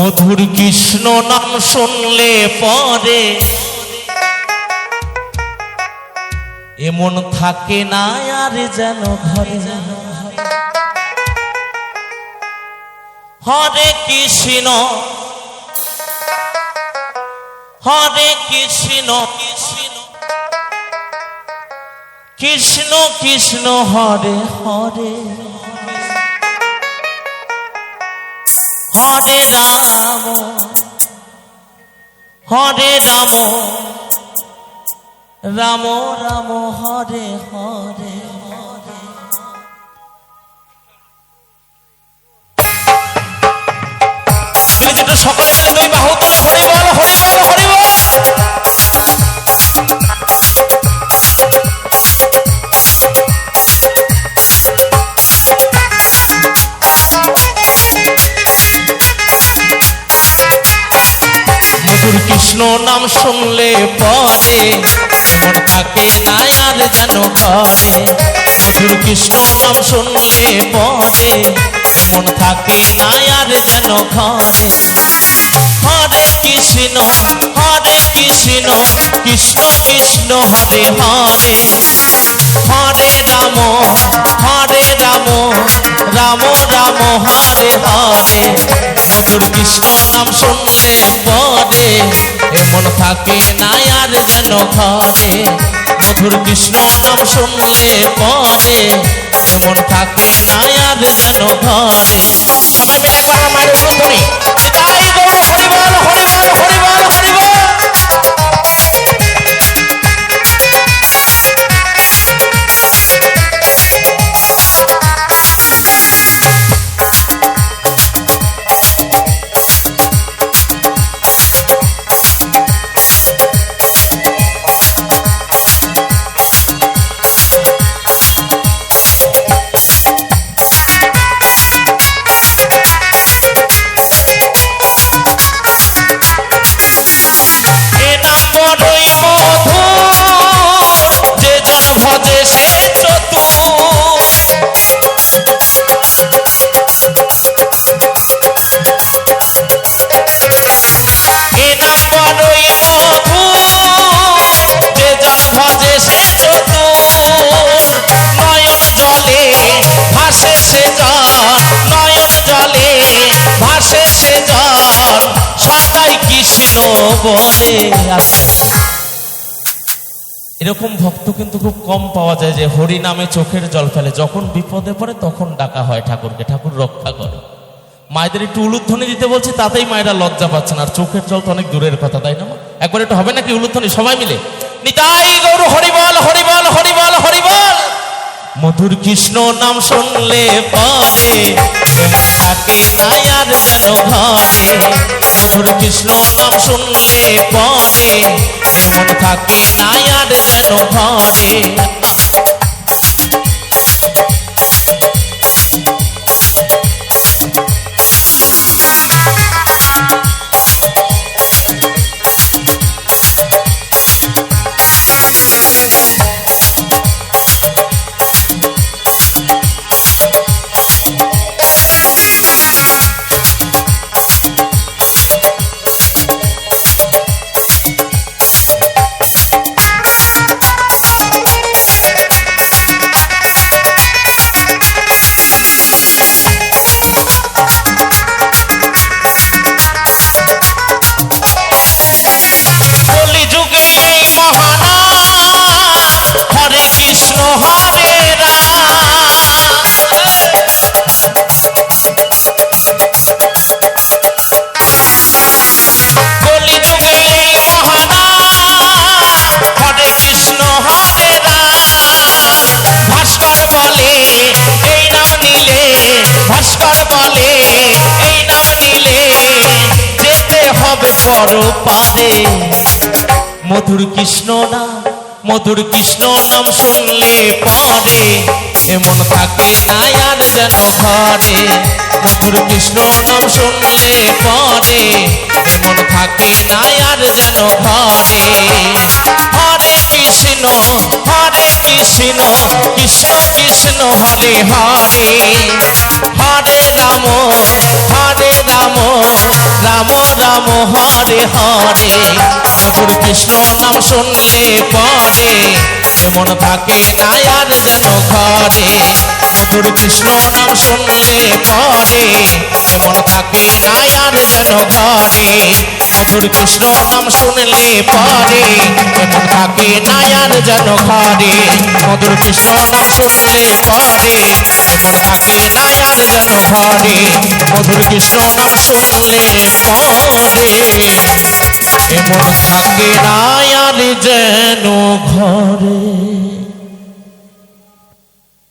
মধুর কৃষ্ণ নাম শুনলে পরে এমন থাকে না আর যেন ঘরে। হরে কৃষ্ণ হরে কৃষ্ণ কৃষ্ণ কৃষ্ণ হরে হরে হরে রাম হরে রাম রাম রাম হরে হরে হরে। যেটা সকলে মিলে দুই বাহু তুলে হরি বল হরি বল হরি বল। মধুর কৃষ্ণ নাম শুনলে পরে মন থাকে না আর যেন ঘরে। মধুর কৃষ্ণ নাম শুনলে পরে মন থাকে না আর যেন ঘরে। হরে কৃষ্ণ কৃষ্ণ কৃষ্ণ হরে হরে হরে রাম রাম রাম হরে হরে। মধুর কৃষ্ণ নাম শুনলে পরে এমন থাকে না আর যেন ঘরে। মধুর কৃষ্ণ নাম শুনলে পরে এমন থাকে না আর যেন ঘরে। সবাই মিলে একবার আমার মায়ের সুন্দরী তাই গৌর হরি বল হরি বল হরি বল হরি বল। এরকম ভক্ত কিন্তু খুব কম পাওয়া যায় যে হরি নামে চোখের জল ফেলে। যখন বিপদে পড়ে তখন ডাকা হয় ঠাকুরকে, ঠাকুর রক্ষা করে। মায়েদের একটু উলুধ্বনি দিতে বলছি, তাতেই মায়েরা লজ্জা পাচ্ছেন। আর চোখের জল তো অনেক দূরের কথা, তাই না? একবার একটু হবে নাকি উলুধ্বনি সবাই মিলে? নিতাই গৌর হরি বল হরি বল হরি বল হরি বল। মধুর কৃষ্ণ নাম শুনলে পরে থাকে না আর যেন ঘরে। মধুর কৃষ্ণ নাম শুনলে পরে এমন থাকে না আর যেন ঘরে। ভাস্কর বলে এই নাম নিলে যেতে হবে পরপারে। মধুর কৃষ্ণ নাম শুনলে পরে এমন থাকে না আর যেন ঘরে। মধুর কৃষ্ণ নাম শুনলে পরে এমন থাকে না আর যেন ঘরে। হরে কৃষ্ণ কৃষ্ণ কৃষ্ণ হরে হরে, হরে রাম রাম রাম হরে হরে। মধুর কৃষ্ণ নাম শুনলে পরে মন থাকে না আর যেন ঘরে। মধুর কৃষ্ণ নাম শুনলে পরে মন থাকে না আর যেন ঘরে। মধুর কৃষ্ণ নাম শুনলে পরে মন থাকে না আর যেন ঘরে। মধুর কৃষ্ণ নাম শুনলে পরে মন থাকে না আর যেন ঘরে। মধুর কৃষ্ণ নাম শুনলে পরে এমন থাকে না আর যেন ঘরে।